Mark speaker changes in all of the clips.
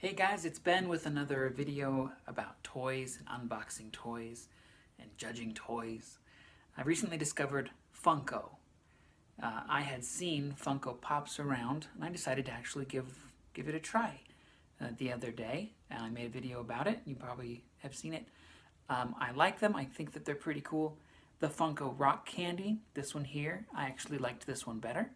Speaker 1: Hey guys, it's Ben with another video about toys and unboxing toys and judging toys. I recently discovered Funko. I had seen Funko Pops around and I decided to actually give it a try the other day. And I made a video about it. You probably have seen it. I like them. I think that they're pretty cool. The Funko Rock Candy, this one here, I actually liked this one better.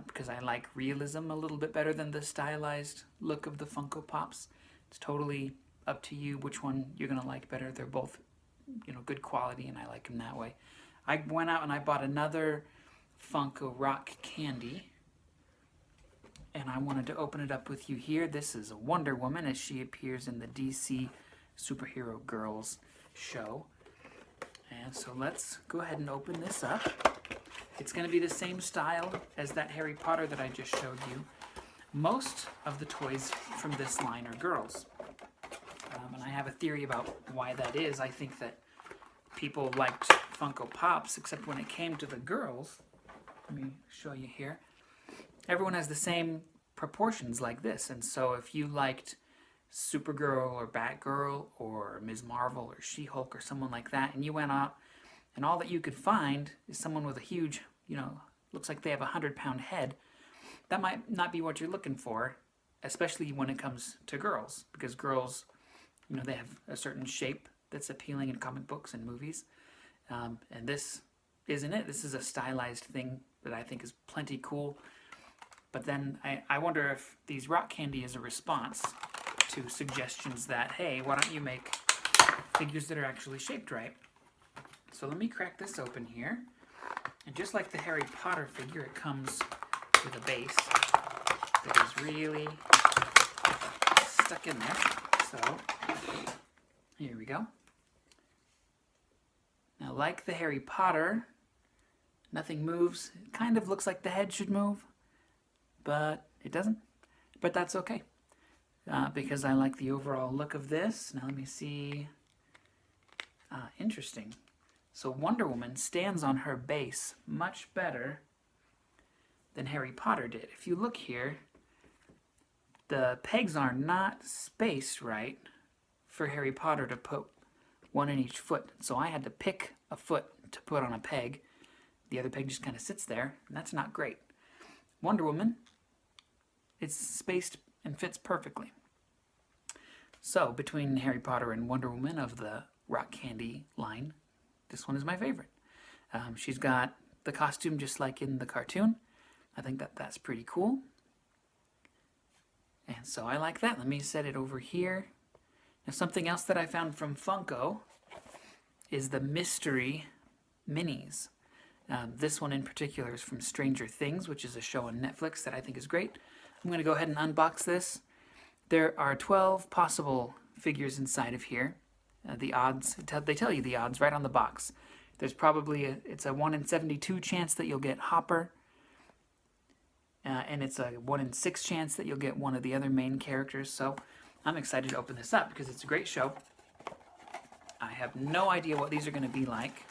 Speaker 1: Because I like realism a little bit better than the stylized look of the Funko Pops. It's totally up to you which one you're going to like better. They're both, good quality, and I like them that way. I went out and I bought another Funko Rock Candy, and I wanted to open it up with you here. This is Wonder Woman as she appears in the DC Superhero Girls show. And so let's go ahead and open this up. It's going to be the same style as that Harry Potter that I just showed you. Most of the toys from this line are girls. And I have a theory about why that is. I think that people liked Funko Pops, except when it came to the girls. Let me show you here. Everyone has the same proportions like this. And so if you liked Supergirl or Batgirl or Ms. Marvel or She-Hulk or someone like that, and you went out and all that you could find is someone with a huge, looks like they have a 100-pound head, that might not be what you're looking for, especially when it comes to girls, because girls, they have a certain shape that's appealing in comic books and movies, and this isn't it. This is a stylized thing that I think is plenty cool, but then I wonder if these rock candy is a response to suggestions that, hey, why don't you make figures that are actually shaped right? So let me crack this open here. And just like the Harry Potter figure, it comes with a base that is really stuck in there. So here we go. Now, like the Harry Potter, nothing moves. It kind of looks like the head should move, but it doesn't. But that's okay, because I like the overall look of this. Now let me see. Interesting. So Wonder Woman stands on her base much better than Harry Potter did. If you look here, the pegs are not spaced right for Harry Potter to put one in each foot. So I had to pick a foot to put on a peg. The other peg just kind of sits there, and that's not great. Wonder Woman, it's spaced and fits perfectly. So between Harry Potter and Wonder Woman of the Rock Candy line, this one is my favorite. She's got the costume just like in the cartoon. I think that's pretty cool. And so I like that. Let me set it over here. Now, something else that I found from Funko is the mystery minis. This one in particular is from Stranger Things, which is a show on Netflix that I think is great. I'm going to go ahead and unbox this. There are 12 possible figures inside of here. The odds, they tell you the odds right on the box. There's probably it's a 1 in 72 chance that you'll get Hopper, and it's a 1 in 6 chance that you'll get one of the other main characters. So I'm excited to open this up because it's a great show. I have no idea what these are going to be like.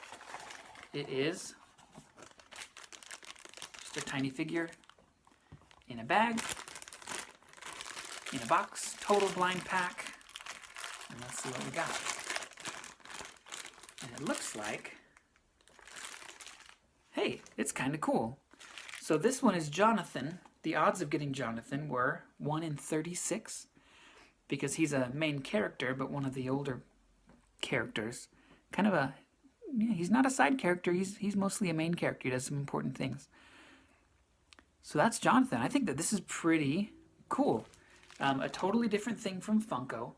Speaker 1: It is just a tiny figure in a bag, in a box, total blind pack, and let's see what we got. And it looks like, hey, it's kind of cool. So this one is Jonathan. The odds of getting Jonathan were 1 in 36 because he's a main character, but one of the older characters. Kind of a, he's not a side character. He's mostly a main character. He does some important things. So that's Jonathan. I think that this is pretty cool. A totally different thing from Funko.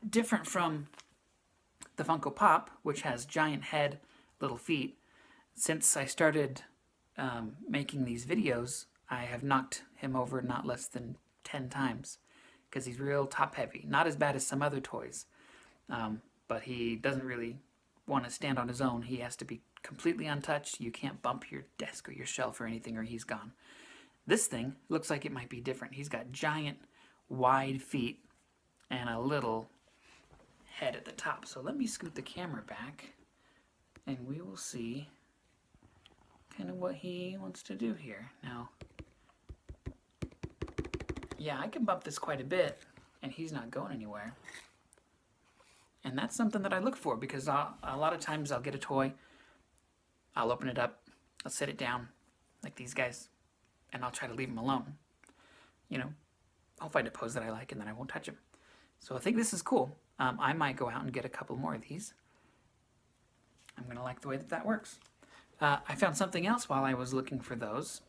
Speaker 1: Different from the Funko Pop, which has giant head, little feet. Since I started making these videos, I have knocked him over not less than 10 times because he's real top heavy. Not as bad as some other toys, but he doesn't really want to stand on his own. He has to be completely untouched. You can't bump your desk or your shelf or anything or he's gone. This thing looks like it might be different. He's got giant, wide feet and a little head at the top. So let me scoot the camera back and we will see kind of what he wants to do here. Now, Yeah, I can bump this quite a bit, and he's not going anywhere. And that's something that I look for, because a lot of times I'll get a toy, I'll open it up, I'll set it down, like these guys, and I'll try to leave them alone. You know, I'll find a pose that I like, and then I won't touch them. So I think this is cool. I might go out and get a couple more of these. I'm going to like the way that that works. I found something else while I was looking for those.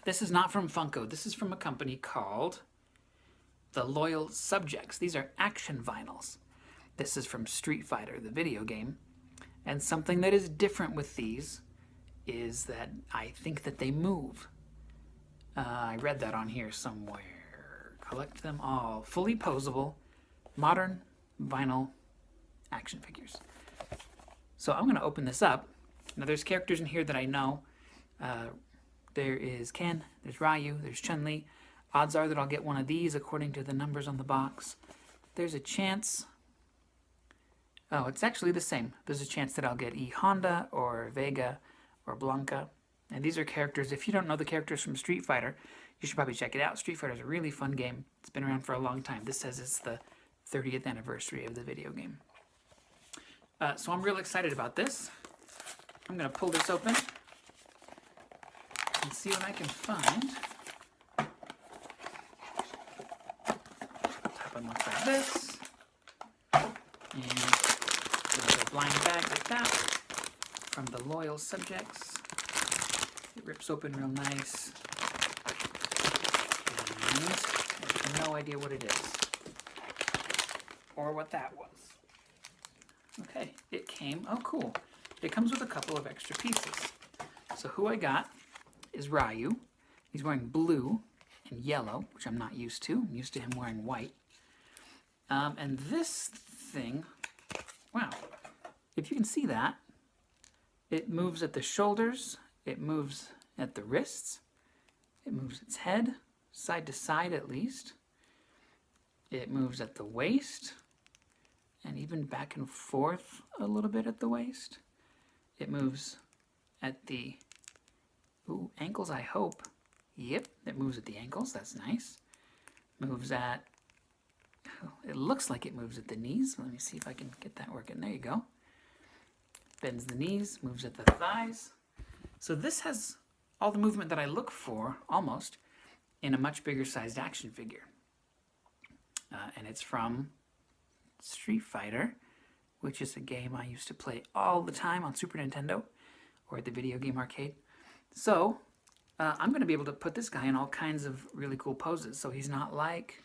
Speaker 1: This is not from Funko. This is from a company called The Loyal Subjects. These are action vinyls. This is from Street Fighter, the video game. And something that is different with these is that I think that they move. I read that on here somewhere. Collect them all. Fully posable, modern vinyl action figures. So I'm going to open this up. Now there's characters in here that I know. There is Ken, there's Ryu, there's Chun-Li. Odds are that I'll get one of these according to the numbers on the box. There's a chance... Oh, it's actually the same. There's a chance that I'll get E Honda or Vega or Blanca. And these are characters, if you don't know the characters from Street Fighter, you should probably check it out. Street Fighter is a really fun game. It's been around for a long time. This says it's the 30th anniversary of the video game. So I'm real excited about this. I'm going to pull this open and see what I can find. Top one looks like this. And a blind bag like that from The Loyal Subjects. It rips open real nice. And I have no idea what it is. Or what that was. Okay, it came, oh cool. It comes with a couple of extra pieces. So who I got is Ryu. He's wearing blue and yellow, which I'm not used to. I'm used to him wearing white. And this thing, wow, if you can see that, it moves at the shoulders, it moves at the wrists, it moves its head, side to side at least. It moves at the waist, and even back and forth a little bit at the waist. It moves at the ankles, I hope. Yep, it moves at the ankles, that's nice. Moves at, it looks like it moves at the knees. Let me see if I can get that working. There you go. Bends the knees, moves at the thighs. So this has all the movement that I look for, almost, in a much bigger sized action figure. And it's from Street Fighter, which is a game I used to play all the time on Super Nintendo or at the video game arcade. So I'm going to be able to put this guy in all kinds of really cool poses. So he's not like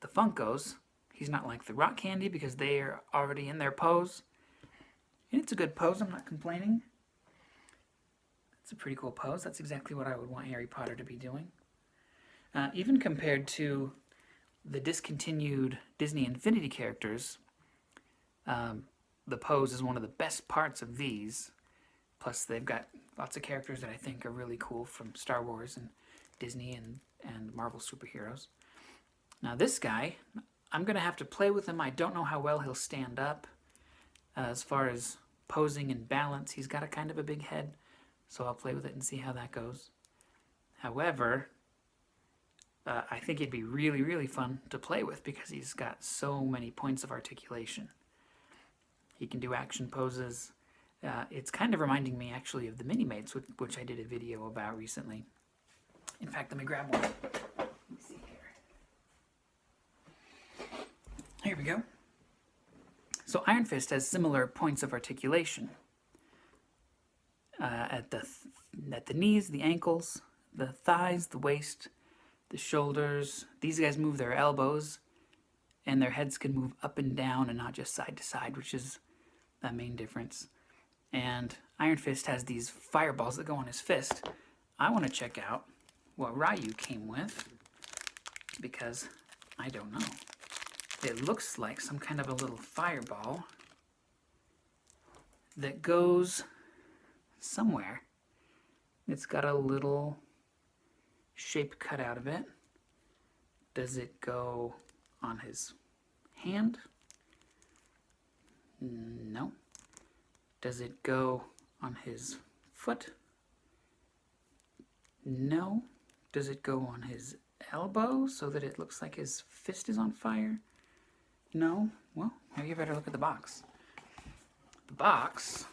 Speaker 1: the Funkos. He's not like the Rock Candy because they are already in their pose. And it's a good pose, I'm not complaining. It's a pretty cool pose. That's exactly what I would want Harry Potter to be doing. Even compared to the discontinued Disney Infinity characters, the pose is one of the best parts of these. Plus, they've got lots of characters that I think are really cool from Star Wars and Disney and Marvel superheroes. Now this guy, I'm going to have to play with him. I don't know how well he'll stand up as far as posing and balance. He's got a kind of a big head, so I'll play with it and see how that goes. However, I think it'd be really, really fun to play with because he's got so many points of articulation. He can do action poses. It's kind of reminding me actually of the Mini-Mates, which I did a video about recently. In fact, let me grab one. Let me see here. Here we go. So Iron Fist has similar points of articulation. At the knees, the ankles, the thighs, the waist, the shoulders. These guys move their elbows, and their heads can move up and down and not just side to side, which is the main difference. And Iron Fist has these fireballs that go on his fist. I want to check out what Ryu came with, because I don't know. It looks like some kind of a little fireball that goes somewhere. It's got a little shape cut out of it. Does it go on his hand? No. Does it go on his foot? No. Does it go on his elbow so that it looks like his fist is on fire? No? Well, maybe you better look at the box. The box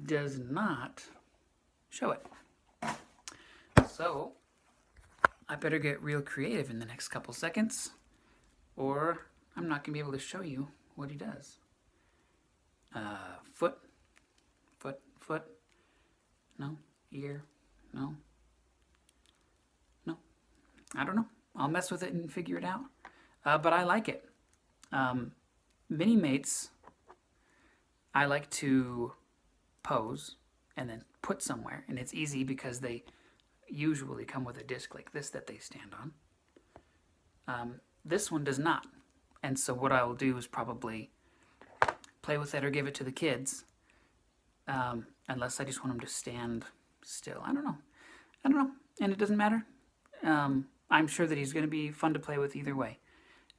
Speaker 1: does not show it. So, I better get real creative in the next couple seconds, or I'm not going to be able to show you what he does. Foot, foot, foot. No. Ear. No. No. I don't know. I'll mess with it and figure it out. But I like it. Mini Mates, I like to pose and then put somewhere. And it's easy because they usually come with a disc like this that they stand on. This one does not. And so what I will do is probably play with it or give it to the kids. Unless I just want them to stand still. I don't know. And it doesn't matter. I'm sure that he's going to be fun to play with either way.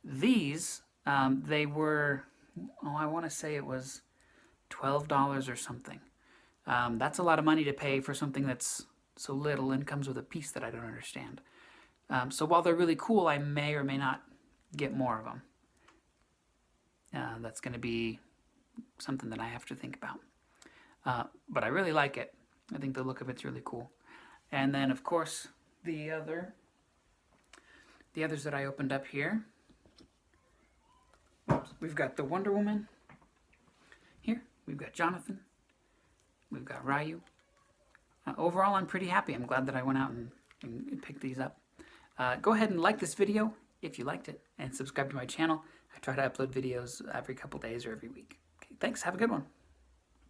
Speaker 1: These, they were, I want to say it was $12 or something. That's a lot of money to pay for something that's so little and comes with a piece that I don't understand. So while they're really cool, I may or may not get more of them. That's going to be something that I have to think about. But I really like it. I think the look of it's really cool. And then, of course, the others that I opened up here. We've got the Wonder Woman here. We've got Jonathan. We've got Ryu. Overall, I'm pretty happy. I'm glad that I went out and picked these up. Go ahead and like this video if you liked it, and subscribe to my channel. I try to upload videos every couple days or every week. Okay, thanks. Have a good one.